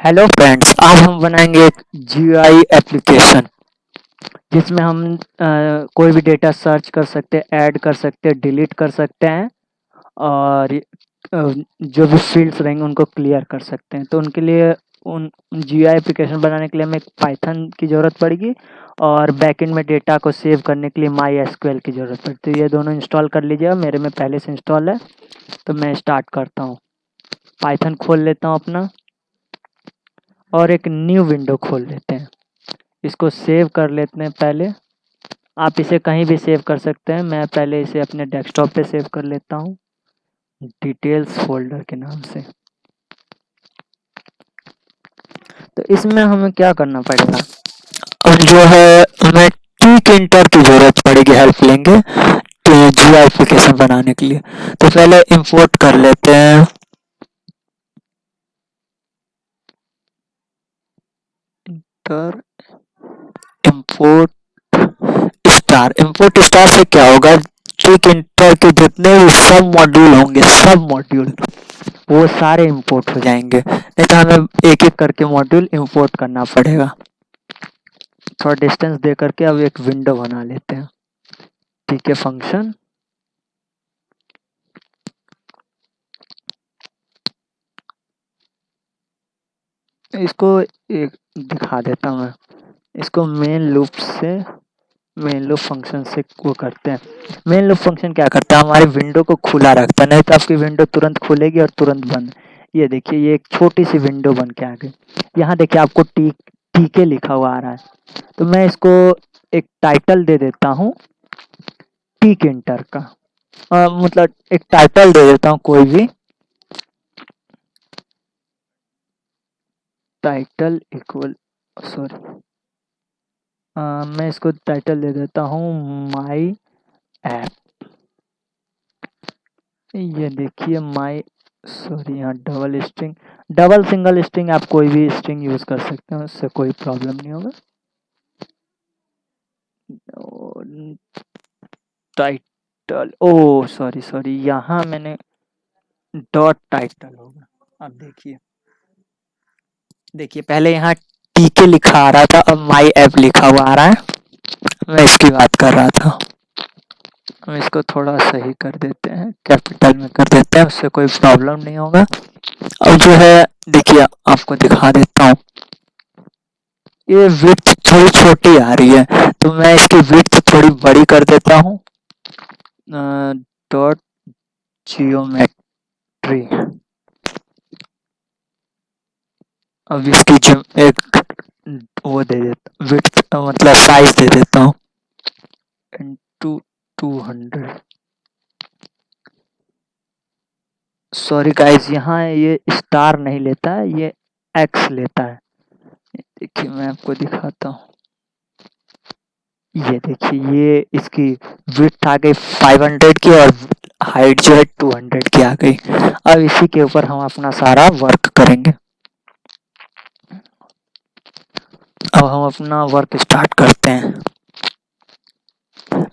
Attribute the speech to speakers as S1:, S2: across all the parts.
S1: Hello friends, आज हम बनाएंगे एक जीआई एप्लीकेशन जिसमें हम कोई भी डेटा सर्च कर सकते हैं, ऐड कर सकते हैं, डिलीट कर सकते हैं और जो भी फील्ड्स रहेंगे उनको क्लियर कर सकते हैं। तो उनके लिए उन जीआई एप्लीकेशन बनाने के लिए हमें एक पाइथन की ज़रूरत पड़ेगी और बैकएंड में डेटा को सेव करने के लिए माई एसक्यूएल की ज़रूरत पड़ती है। तो ये दोनों इंस्टॉल कर लीजिएगा, मेरे में पहले से इंस्टॉल है। तो मैं स्टार्ट करता हूँ, पाइथन खोल लेता हूँ अपना और एक न्यू विंडो खोल लेते हैं। इसको सेव कर लेते हैं पहले। आप इसे कहीं भी सेव कर सकते हैं, मैं पहले इसे अपने डेस्कटॉप पे सेव कर लेता हूँ डिटेल्स फोल्डर के नाम से। तो इसमें हमें क्या करना पड़ेगा, और जो है हमें टिक इंटर की जरूरत पड़ेगी, हेल्प लेंगे तो जियो एप्लीकेशन बनाने के लिए। तो पहले इंपोर्ट कर लेते हैं inter import star. Import star से क्या होगा, टिक इंटर के जितने भी सब मॉड्यूल होंगे, सब मॉड्यूल वो सारे इंपोर्ट हो जाएंगे। नहीं तो हमें एक एक करके मॉड्यूल इंपोर्ट करना पड़ेगा। थोड़ा डिस्टेंस दे करके अब एक विंडो बना लेते हैं। ठीक है, फंक्शन इसको एक दिखा देता हूँ मैं। इसको मेन लूप फंक्शन से वो करते हैं। मेन लूप फंक्शन क्या करता है, हमारी विंडो को खुला रखता है, नहीं तो आपकी विंडो तुरंत खुलेगी और तुरंत बंद। ये देखिए, ये एक छोटी सी विंडो बन के आ गई। यहाँ देखिए आपको टीके लिखा हुआ आ रहा है। तो मैं इसको एक टाइटल दे देता हूँ टीक इंटर का। मतलब एक टाइटल दे देता हूँ कोई भी, टाइटल इक्वल, सॉरी, मैं इसको टाइटल दे देता हूँ माई ऐप। ये देखिए माई, सॉरी, यहाँ double string, double single string, आप कोई भी स्ट्रिंग यूज कर सकते हैं, उससे कोई प्रॉब्लम नहीं होगा। टाइटल, ओ सॉरी सॉरी, यहाँ मैंने डॉट टाइटल होगा। अब देखिए, देखिए पहले यहाँ टीके लिखा आ रहा था, अब माई ऐप लिखा हुआ आ रहा है। मैं इसकी बात कर रहा था। हम इसको थोड़ा सही कर देते हैं, कैपिटल में कर देते हैं, उससे कोई प्रॉब्लम नहीं होगा। अब जो है देखिए, आपको दिखा देता हूँ, ये विड्थ थोड़ी छोटी आ रही है, तो मैं इसकी विड्थ थोड़ी बड़ी कर देता हूँ। डॉट जियोमेट्री, अब इसकी एक वो दे देता, विड्थ मतलब साइज दे देता हूँ इनटू 200। सॉरी गाइस, यहाँ ये स्टार नहीं लेता है, ये एक्स लेता है। देखिए मैं आपको दिखाता हूँ, ये देखिए, ये इसकी विड्थ आ गई 500 की और हाइट जो है 200 की आ गई। अब इसी के ऊपर हम अपना सारा वर्क करेंगे। अब हम अपना वर्क स्टार्ट करते हैं।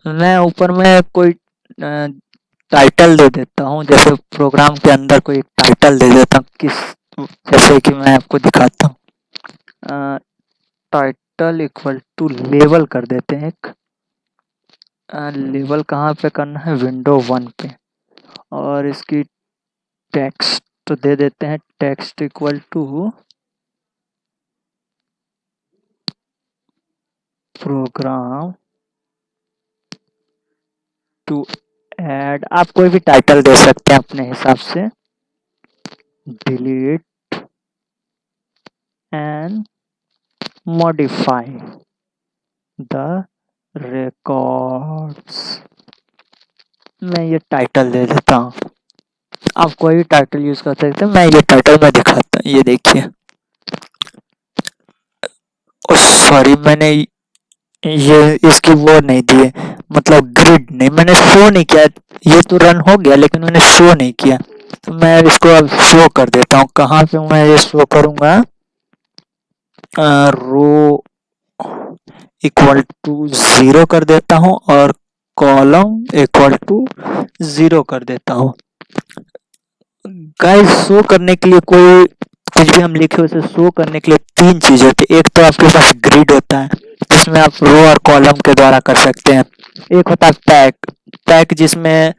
S1: मैं ऊपर में कोई टाइटल दे देता हूँ, जैसे प्रोग्राम के अंदर कोई टाइटल दे देता हूँ, किस, जैसे कि मैं आपको दिखाता हूँ। टाइटल इक्वल टू लेवल कर देते हैं एक। लेवल कहाँ पे करना है, विंडो 1 पे। और इसकी टेक्स्ट तो दे देते हैं, text equal to program to add, आप कोई भी टाइटल दे सकते हैं अपने हिसाब से, delete and modify the records. मैं ये टाइटल दे देता हूँ, आप कोई भी टाइटल यूज कर सकते हैं। मैं ये टाइटल में दिखाता हूँ, ये देखिए, सॉरी मैंने ये इसकी वो नहीं दी है, मतलब ग्रिड नहीं, मैंने शो नहीं किया। ये तो रन हो गया लेकिन मैंने शो नहीं किया, तो मैं इसको अब शो कर देता हूँ। कहाँ पे मैं ये शो करूँगा, रो इक्वल टू 0 कर देता हूँ और कॉलम इक्वल टू 0 कर देता हूँ। गाइस, शो करने के लिए कोई कुछ भी हम लिखे उसे शो करने के लिए तीन चीज होती है। एक तो आपके पास ग्रिड होता है जिसमें आप रो और कॉलम के द्वारा कर सकते हैं। एक होता है पैक, पैक जिसमें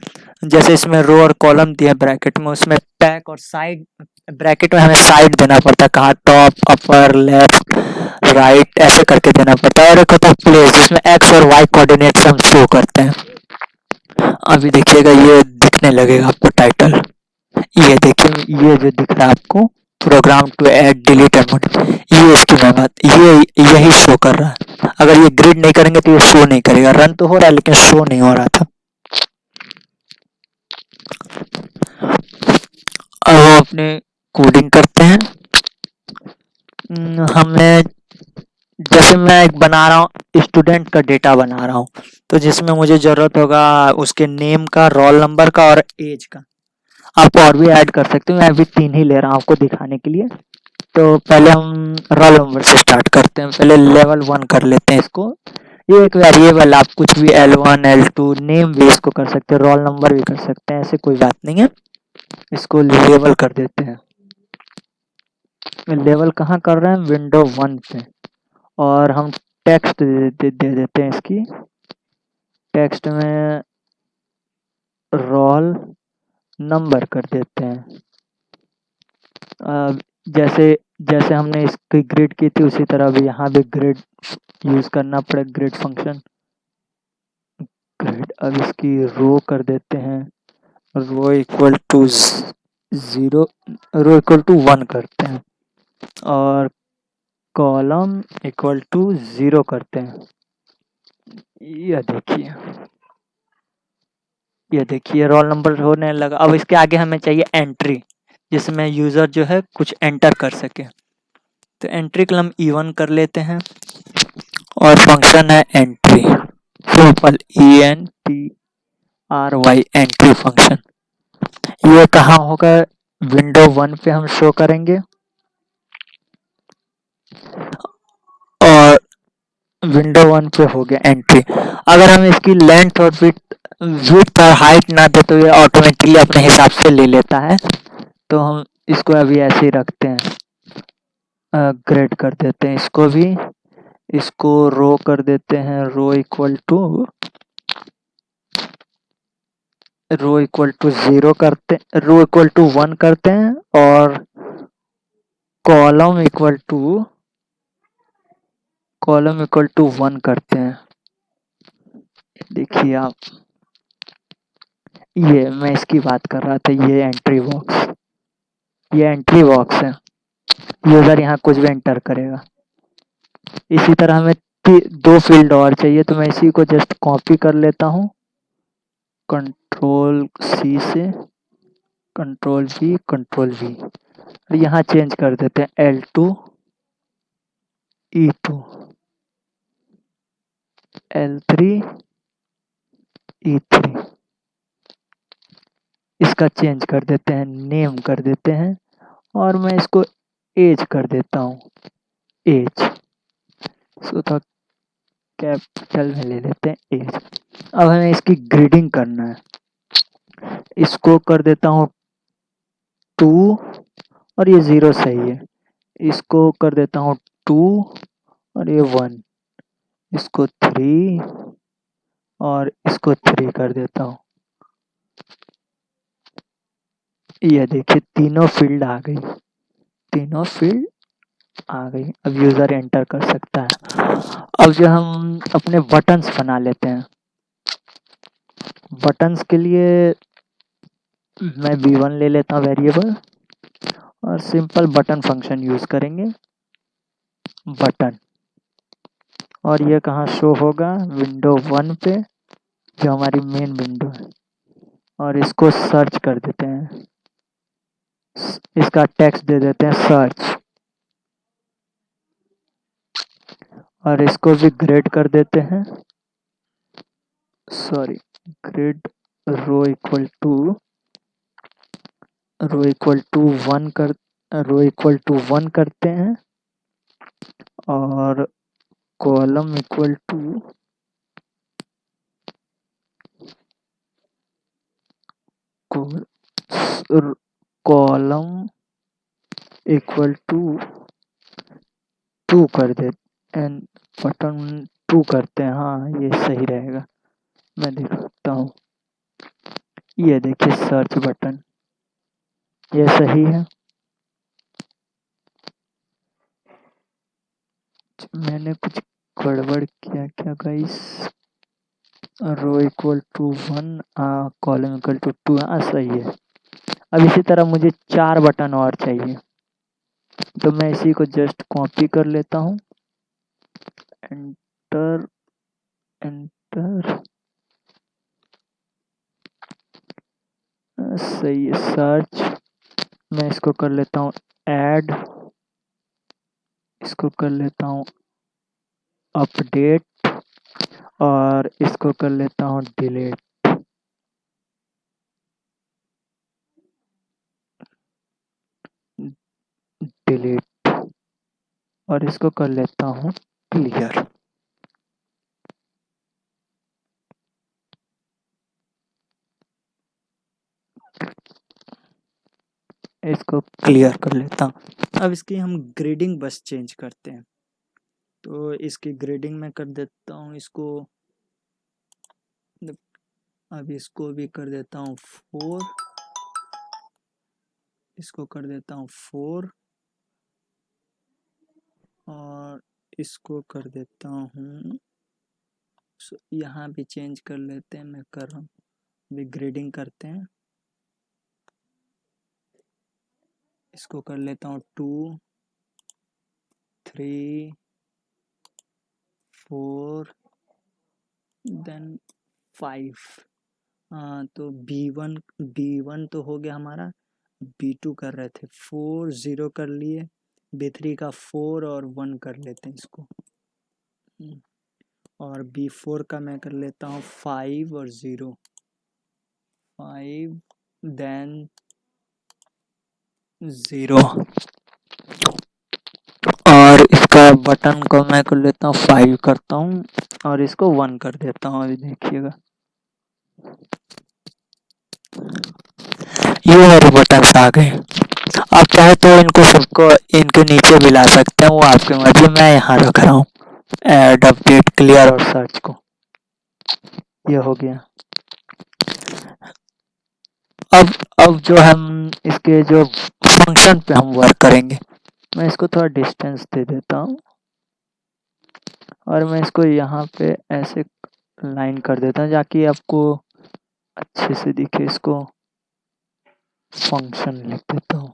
S1: जैसे इसमें रो और कॉलम दिया ब्रैकेट में, उसमें पैक और साइड, ब्रैकेट में हमें साइड देना पड़ता है, कहाँ टॉप, अपर, लेफ्ट, राइट ऐसे करके देना पड़ता है। और एक होता है प्लेस जिसमें एक्स और वाई कोऑर्डिनेट्स हम शो करते हैं। अभी देखिएगा ये दिखने लगेगा आपको टाइटल, ये देखिए ये जो दिख रहा है आपको, program to add delete and modify, ये इसकी मैं बात, ये यही शो कर रहा है। अगर ये ग्रिड नहीं करेंगे तो ये शो नहीं करेगा। रन तो हो रहा है लेकिन शो नहीं हो रहा था। अब हम अपने कोडिंग करते हैं। हमें जैसे मैं एक बना रहा हूँ, स्टूडेंट का डेटा बना रहा हूँ, तो जिसमें मुझे जरूरत होगा उसके नेम का, रोल नंबर का और एज का। आप और भी ऐड कर सकते हो, मैं अभी 3 ही ले रहा हूँ आपको दिखाने के लिए। तो पहले हम रोल नंबर से स्टार्ट करते हैं, पहले लेवल 1 कर लेते हैं इसको। ये एक वेरिएबल, आप कुछ भी L1 L2 नेम भी इसको कर सकते हैं, रोल नंबर भी कर सकते हैं, ऐसे कोई बात नहीं है। इसको लेवल कर देते हैं। लेवल कहाँ कर रहे हैं, विंडो 1 पे। और हम टेक्स्ट दे देते हैं इसकी, टेक्स्ट में रोल नंबर कर देते हैं। जैसे जैसे हमने इसकी ग्रिड की थी उसी तरह भी यहाँ भी ग्रिड यूज करना पड़ेगा, ग्रिड फंक्शन। ग्रिड, अब इसकी रो कर देते हैं, rho equal to 0, rho equal to 1 करते हैं। और कॉलम इक्वल टू 0 करते हैं। ये देखिए, ये देखिए रोल नंबर होने लगा। अब इसके आगे हमें चाहिए एंट्री, जिसमें यूजर जो है कुछ एंटर कर सके। तो एंट्री के लिए हम E1 कर लेते हैं और फंक्शन है entry, simple ENTRY, entry function. ये कहाँ होगा, विंडो 1 पे हम शो करेंगे। और विंडो 1 पे हो गया एंट्री। अगर हम इसकी लेंथ और विड्थ और हाइट ना दे तो ये ऑटोमेटिकली अपने हिसाब से ले लेता है। तो हम इसको अभी ऐसे ही रखते हैं, ग्रेड कर देते हैं इसको भी। इसको रो कर देते हैं, रो इक्वल टू 0 करते, रो इक्वल टू 1 करते हैं। और कॉलम इक्वल टू 1 करते हैं। देखिए आप, ये मैं इसकी बात कर रहा था, ये एंट्री बॉक्स, ये एंट्री बॉक्स है। यूजर यहाँ कुछ भी एंटर करेगा। इसी तरह हमें 2 फील्ड और चाहिए, तो मैं इसी को जस्ट कॉपी कर लेता हूँ कंट्रोल C से, कंट्रोल V। यहाँ चेंज कर देते हैं L2 E2, L3 E3। इसका चेंज कर देते हैं, नेम कर देते हैं। और मैं इसको एज कर देता हूँ, एज, इसको थोड़ा कैपिटल में ले लेते हैं, एज। अब हमें इसकी ग्रेडिंग करना है, इसको कर देता हूँ 2, और ये 0 सही है। इसको कर देता हूँ 2 और ये 1, इसको 3 और इसको 3 कर देता हूँ। ये देखिए तीनों फील्ड आ गई, तीनों फील्ड आ गई। अब यूजर एंटर कर सकता है। अब जो हम अपने बटन्स बना लेते हैं, बटन्स के लिए मैं v1 ले लेता हूँ वेरिएबल, और सिंपल बटन फंक्शन यूज करेंगे, बटन। और ये कहाँ शो होगा, विंडो 1 पे, जो हमारी मेन विंडो है। और इसको सर्च कर देते हैं, इसका टेक्स्ट दे देते हैं सर्च। और इसको भी ग्रेड कर देते हैं, sorry, grid row equal to 1 कर, रो इक्वल टू 1 करते हैं। और column equal to column equal to 2 कर दे एंड बटन 2 करते हैं। हाँ, ये सही रहेगा। मैं दिखाता हूँ। ये देखिए सर्च बटन, ये सही है। मैंने कुछ गड़बड़ किया क्या guys? Row equal to 1, column equal to 2। हाँ सही है। अब इसी तरह मुझे 4 बटन और चाहिए, तो मैं इसी को जस्ट कॉपी कर लेता हूँ। Enter, enter. सही है। सर्च, मैं इसको कर लेता हूँ ऐड, इसको कर लेता हूँ अपडेट, और इसको कर लेता हूँ डिलीट। डिलीट, और इसको कर लेता हूँ क्लियर। इसको क्लियर कर लेता हूँ। अब इसकी हम ग्रेडिंग बस चेंज करते हैं। तो इसकी ग्रेडिंग में कर देता हूँ इसको, अब इसको भी कर देता हूँ 4, इसको कर देता हूँ 4, और इसको कर देता हूँ, यहाँ भी चेंज कर लेते हैं। मैं कर रहा हूँ, अभी ग्रेडिंग करते हैं। इसको कर लेता हूँ 2, 3, 4, देन 5। तो B1 तो हो गया हमारा। B2 कर रहे थे 4, 0 कर लिए। B3 का 4 और 1 कर लेते हैं इसको। और B4 का मैं कर लेता हूँ 5 और 0, 5 देन 0। और इसका बटन को मैं कर लेता हूँ 5 करता हूँ, और इसको 1 कर देता हूँ। अभी देखिएगा, ये मेरे बटन आ गए। आप चाहे तो इनको सबको इनके नीचे भी ला सकते हैं, वो आपके मर्जी। मैं यहाँ रख रहा हूँ ऐड, अपडेट, क्लियर और सर्च को। ये हो गया। अब जो हम इसके जो फंक्शन पे हम वर्क करेंगे, मैं इसको थोड़ा डिस्टेंस दे देता हूँ, और मैं इसको यहाँ पे ऐसे लाइन कर देता हूँ ताकि आपको अच्छे से दिखे। इसको फंक्शन लिख देता हूँ,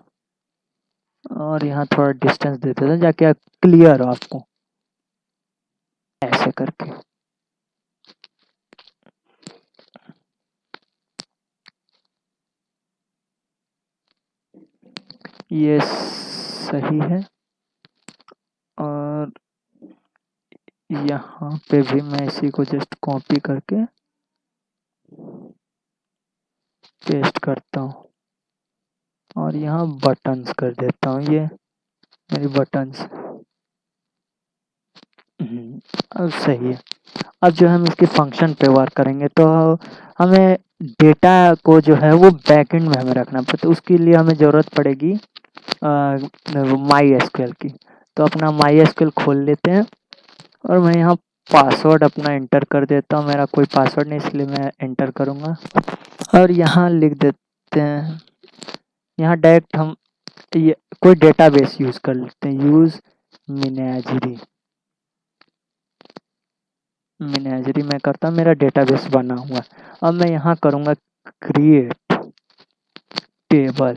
S1: और यहाँ थोड़ा डिस्टेंस दे देता हूँ ताकि क्लियर हो आपको, ऐसे करके। ये सही है। और यहाँ पे भी मैं इसी को जस्ट कॉपी करके पेस्ट करता हूँ, और यहाँ बटन्स कर देता हूँ। ये मेरी बटन्स। अब सही है। अब जो हम इसके फंक्शन पे वर्क करेंगे, तो हमें डेटा को जो है वो बैकएंड में हमें रखना पड़ता है। तो उसके लिए हमें ज़रूरत पड़ेगी माई एसक्यूएल की। तो अपना माई एसक्यूएल खोल लेते हैं, और मैं यहाँ पासवर्ड अपना एंटर कर देता हूँ। मेरा कोई पासवर्ड नहीं, इसलिए मैं एंटर करूँगा, और यहाँ लिख देते हैं। यहाँ डायरेक्ट हम ये कोई डेटाबेस यूज़ कर लेते हैं। यूज़ मिनाजरी, मिनाजरी मैं करता हूँ, मेरा डेटाबेस बना हुआ। अब मैं यहाँ करूँगा क्रिएट टेबल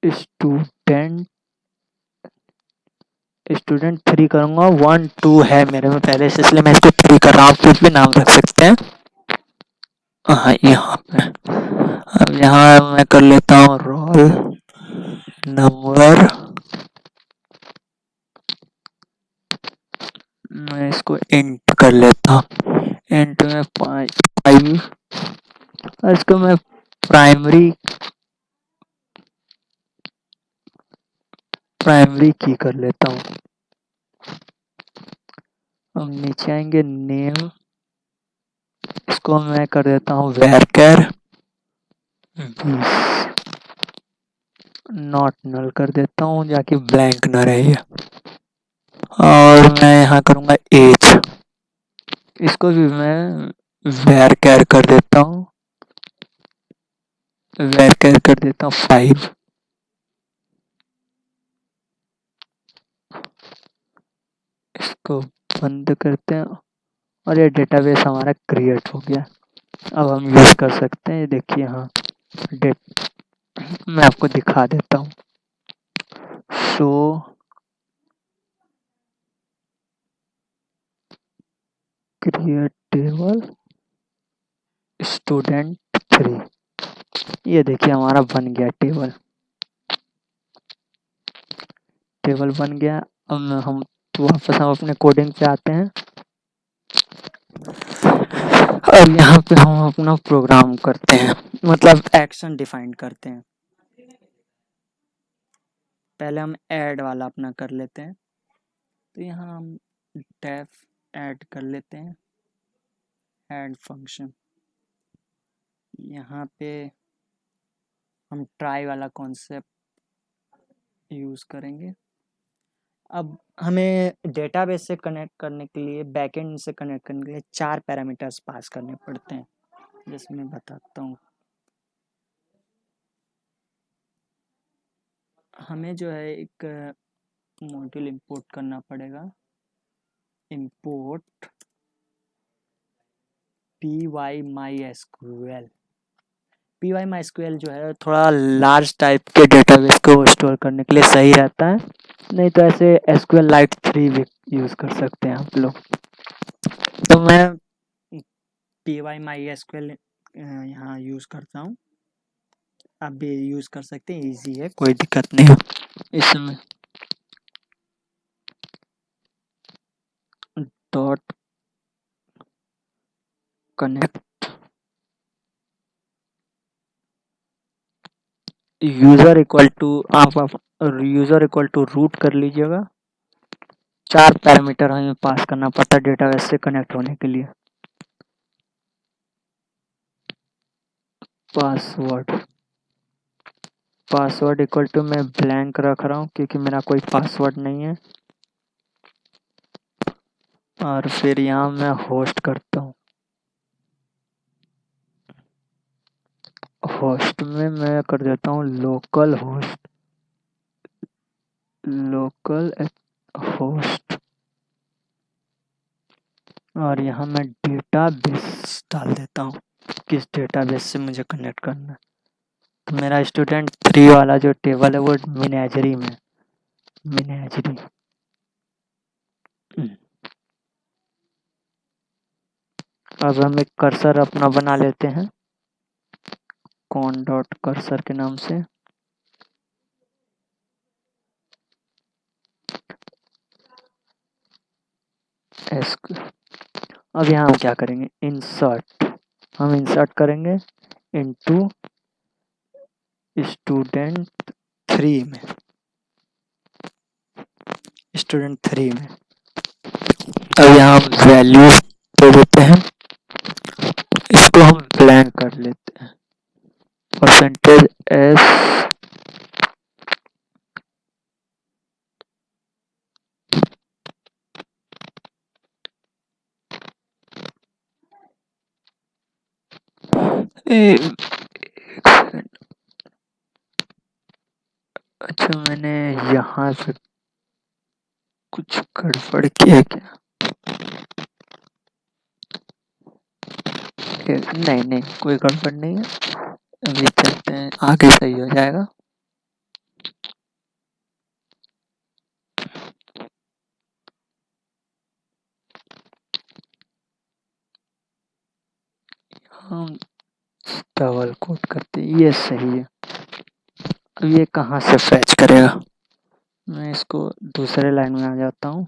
S1: स्टूडेंट, स्टूडेंट 3 करूँगा। 1 2 है मेरे में पहले से, इसलिए मैं इसको 3 कर रहा हूँ। कुछ भी नाम रख सकते हैं। हाँ, यहाँ पे अब यहाँ मैं कर लेता हूँ रोल नंबर। मैं इसको इंट कर लेता हूँ। इंट में 5, और इसको मैं प्राइमरी प्राइमरी की कर लेता हूँ। अब नीचे आएंगे नेम, इसको मैं कर देता हूँ varchar 20। नॉट नल कर देता हूँ जाकि ब्लैंक ना रहे ये। और मैं यहाँ करूँगा एज, इसको भी मैं वेर कैर कर देता हूँ, वेर कैर कर देता हूँ 5। इसको बंद करते हैं और ये डेटाबेस हमारा क्रिएट हो गया। अब हम यूज़ कर सकते हैं। ये देखिए, हाँ डेट मैं आपको दिखा देता हूँ। सो क्रिएट टेबल स्टूडेंट 3, ये देखिए हमारा बन गया टेबल, टेबल बन गया। अब हम तो वापस हम अपने कोडिंग पे आते हैं। अब यहाँ पे हम अपना प्रोग्राम करते हैं, मतलब एक्शन डिफाइन करते हैं। पहले हम ऐड वाला अपना कर लेते हैं। तो यहाँ हम डेफ ऐड कर लेते हैं, ऐड फंक्शन। यहाँ पे हम ट्राई वाला कॉन्सेप्ट यूज़ करेंगे। अब हमें डेटाबेस से कनेक्ट करने के लिए, बैकएंड से कनेक्ट करने के लिए 4 पैरामीटर्स पास करने पड़ते हैं, जैसे मैं बताता हूँ। हमें जो है एक मॉड्यूल इंपोर्ट करना पड़ेगा, इंपोर्ट py-mysql। py-mysql जो है थोड़ा लार्ज टाइप के डेटाबेस को स्टोर करने के लिए सही रहता है, नहीं तो ऐसे SQLite 3 भी यूज़ कर सकते हैं आप लोग। तो मैं py-mysql यहाँ यूज़ करता हूँ, आप भी यूज़ कर सकते हैं, इजी है, कोई दिक्कत नहीं है इसमें। Dot connect user equal to, आप यूज़र इक्वल टू रूट कर लीजिएगा। 4 पैरामीटर हमें पास करना पड़ता है डेटाबेस से कनेक्ट होने के लिए। पासवर्ड इक्वल टू मैं ब्लैंक रख रहा हूँ क्योंकि मेरा कोई पासवर्ड नहीं है। और फिर यहाँ मैं होस्ट करता हूँ, होस्ट में मैं कर देता हूँ लोकल होस्ट, लोकल होस्ट। और यहाँ मैं डेटाबेस डाल देता हूँ, किस डेटाबेस से मुझे कनेक्ट करना है। तो मेरा स्टूडेंट 3 वाला जो टेबल है वो मिनेजरी में, मिनेजरी। अब हम एक कर्सर अपना बना लेते हैं, कौन डॉट कर्सर के नाम से। अब यहाँ हम क्या करेंगे, इंसर्ट, हम इंसर्ट करेंगे इनटू स्टूडेंट 3 में, स्टूडेंट 3 में। अब यहाँ हम वैल्यू दे देते हैं, इसको हम ब्लैंक कर लेते हैं, परसेंटेज एस अच्छा मैंने यहाँ से कुछ गड़बड़ किया क्या? नहीं नहीं, कोई गड़बड़ नहीं है, अभी चलते हैं आगे, सही हो जाएगा। हम डबल कोट करते, ये सही है। अब ये कहाँ से फैच करेगा, मैं इसको दूसरे लाइन में आ जाता हूँ।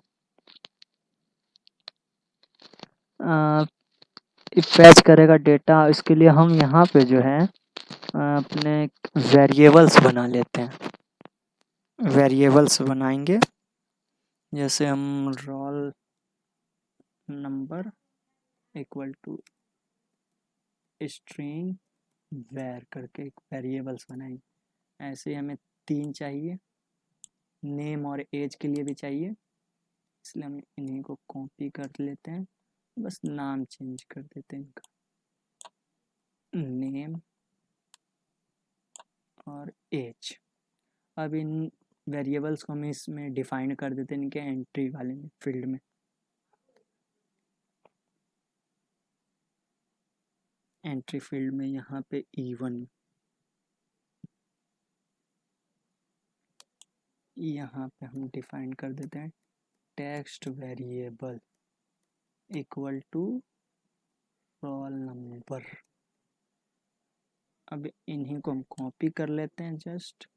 S1: फैच करेगा डेटा, इसके लिए हम यहाँ पे जो है अपने वेरिएबल्स बना लेते हैं, वेरिएबल्स बनाएंगे। जैसे हम roll number equal to string var करके एक वेरिएबल्स बनाएंगे। ऐसे हमें 3 चाहिए, नेम और एज के लिए भी चाहिए, इसलिए हम इन्हीं को कॉपी कर लेते हैं, बस नाम चेंज कर देते हैं इनका, नेम और एज। अब इन वेरिएबल्स को हम इसमें डिफाइन कर देते हैं इनके एंट्री वाले में, फील्ड में। एंट्री फील्ड में यहाँ पे E1, यहाँ पे हम डिफाइन कर देते हैं text variable equal to roll number. अब इन्हीं को हम कॉपी कर लेते हैं जस्ट,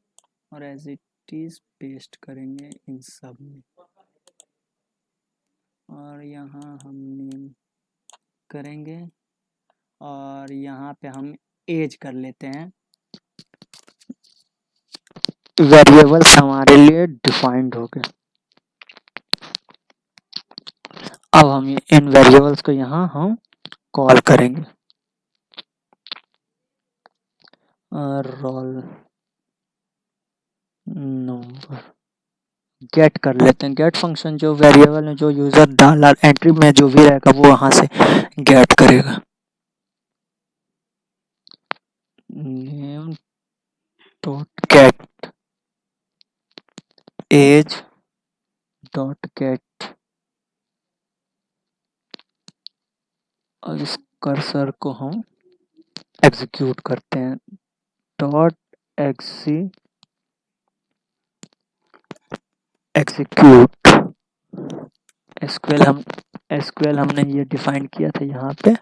S1: और एज इट इज पेस्ट करेंगे इन सब में, और यहाँ हम नेम करेंगे, और यहाँ पे हम एज कर लेते हैं। वेरिएबल्स हमारे लिए डिफाइंड हो गए। अब हम इन वेरिएबल्स को यहाँ हम कॉल करेंगे, रोल नंबर गेट कर लेते हैं। गेट फंक्शन जो वेरिएबल है जो यूजर डाला एंट्री में जो भी रहेगा वो वहां से गेट करेगा। Name dot get age dot get. और इस कर्सर को हम एग्जीक्यूट करते हैं, डॉट एग्जीक्यूट। एसक्यूएल हमने ये डिफाइन किया था यहाँ पे,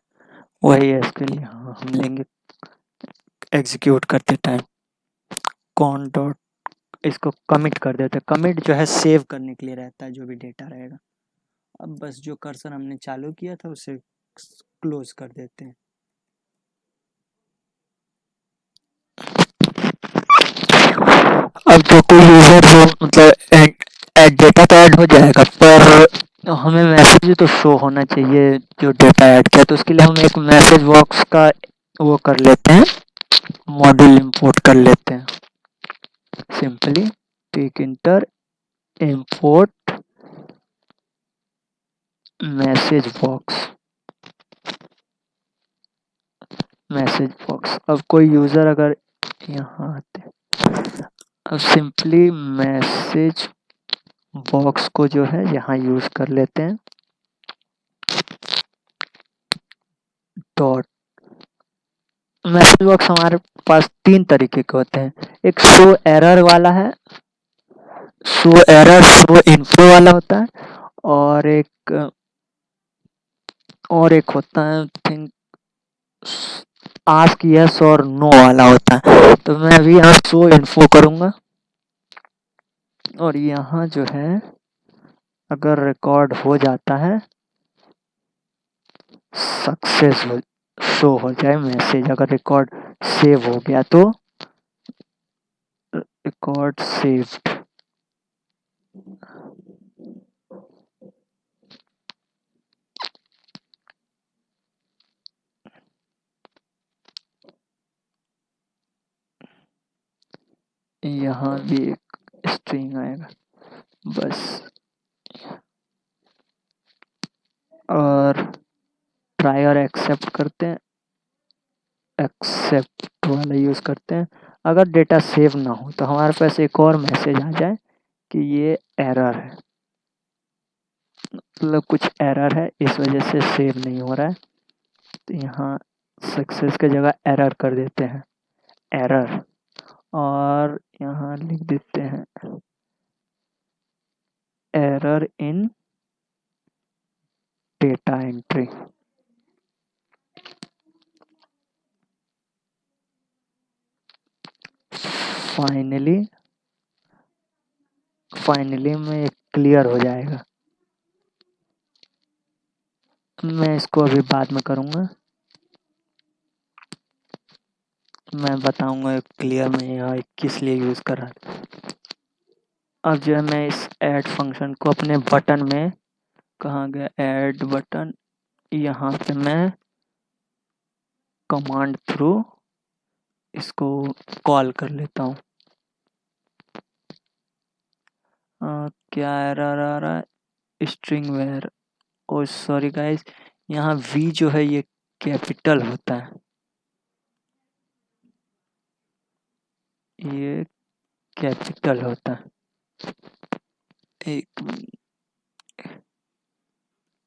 S1: वही एसक्यूएल यहाँ हम लेंगे एग्जीक्यूट करते टाइम। कॉन डॉट, इसको कमिट कर देते हैं। कमिट जो है सेव करने के लिए रहता है जो भी डेटा रहेगा। अब बस जो कर्सर हमने चालू किया था उसे क्लोज कर देते हैं। अब जो कोई यूजर हो मतलब डेटा तो ऐड हो जाएगा, पर हमें मैसेज तो शो होना चाहिए जो डेटा ऐड किया, तो उसके लिए हम एक मैसेज बॉक्स का वो कर लेते हैं, मॉड्यूल इंपोर्ट कर लेते हैं। सिंपली टिक इंटर इंपोर्ट मैसेज बॉक्स। अब कोई यूजर अगर यहाँ आते, अब सिंपली मैसेज बॉक्स को जो है यहाँ यूज कर लेते हैं, डॉट। मैसेज बॉक्स हमारे पास 3 तरीके के होते हैं, एक शो एरर वाला है, शो एरर शो इन्फो वाला होता है, और एक होता है थिंक आस्क यस और नो वाला होता है। तो मैं अभी यहाँ शो इन्फो करूंगा, और यहाँ जो है अगर रिकॉर्ड हो जाता है सक्सेसफुल शो हो जाए मैसेज। अगर रिकॉर्ड सेव हो गया तो रिकॉर्ड सेव्ड। यहाँ भी एक स्ट्रिंग आएगा बस, और ट्राई और एक्सेप्ट करते हैं, एक्सेप्ट वाला यूज करते हैं। अगर डेटा सेव ना हो तो हमारे पास एक और मैसेज आ जाए कि ये एरर है, मतलब कुछ एरर है इस वजह से सेव नहीं हो रहा है, तो यहाँ सक्सेस की जगह एरर कर देते हैं, एरर, और यहाँ लिख देते हैं error in data entry. Finally में क्लियर हो जाएगा। मैं इसको अभी बाद में करूँगा, मैं बताऊँगा क्लियर में यहाँ किस लिए यूज़ कर रहा था। अब जो है मैं इस ऐड फंक्शन को अपने बटन में, कहाँ गया ऐड बटन, यहाँ पे मैं कमांड थ्रू इसको कॉल कर लेता हूँ। क्या एरर आ रहा है, string var. Oh sorry guys, यहाँ वी जो है ये कैपिटल होता है, ये कैपिटल होता है। एक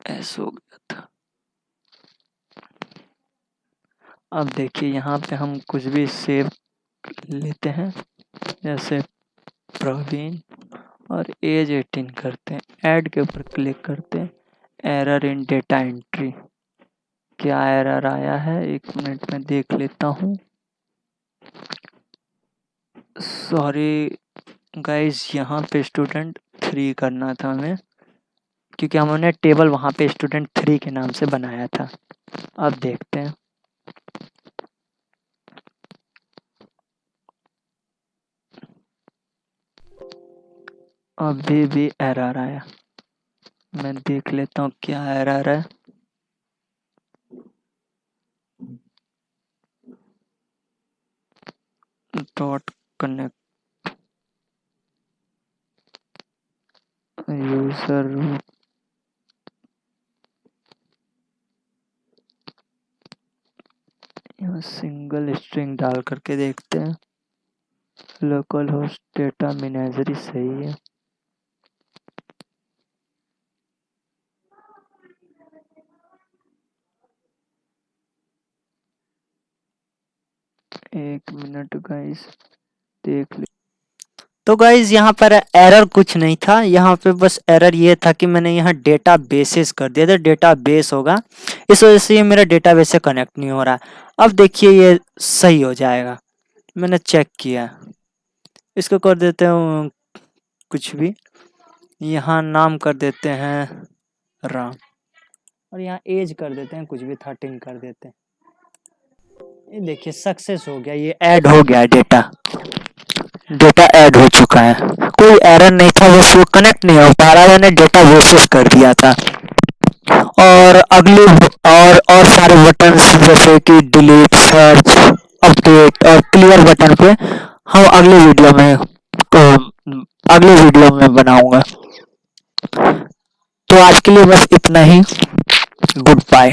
S1: ऐसा हो गया था। अब देखिए यहाँ पे हम कुछ भी सेव लेते हैं, जैसे प्रवीण, और एज 18 करते हैं, ऐड के ऊपर क्लिक करते हैं, एरर इन डेटा एंट्री। क्या एरर आया है, 1 मिनट में देख लेता हूँ। सॉरी गाइस, यहाँ पे स्टूडेंट 3 करना था हमें, क्योंकि हमने टेबल वहाँ पे स्टूडेंट 3 के नाम से बनाया था। अब देखते हैं। अभी भी एरर आया, मैं देख लेता हूँ क्या एरर है। डॉट कनेक्ट यूजर रूट, यहाँ सिंगल स्ट्रिंग डाल करके देखते हैं। लोकल होस्ट डेटा मैनेजर सही है। एक मिनट गाइस, देख ले। तो गाइज यहाँ पर एरर कुछ नहीं था, यहाँ पे बस एरर ये था कि मैंने यहाँ डेटा बेसिस कर दिया था, डेटा बेस होगा, इस वजह से ये मेरा डेटा बेस से कनेक्ट नहीं हो रहा। अब देखिए ये सही हो जाएगा, मैंने चेक किया। इसको कर देते हैं कुछ भी, यहाँ नाम कर देते हैं राम, और यहाँ एज कर देते हैं कुछ भी 13 कर देते हैं। ये देखिए सक्सेस हो गया, ये ऐड हो गया, डेटा ऐड हो चुका है। कोई एरर नहीं था, बस वो कनेक्ट नहीं हो पा रहा, मैंने डेटा बेसिस कर दिया था। और अगले और सारे बटन जैसे कि डिलीट, सर्च, अपडेट और क्लियर बटन पे हम अगले वीडियो में बनाऊंगा। तो आज के लिए बस इतना ही। Good bye.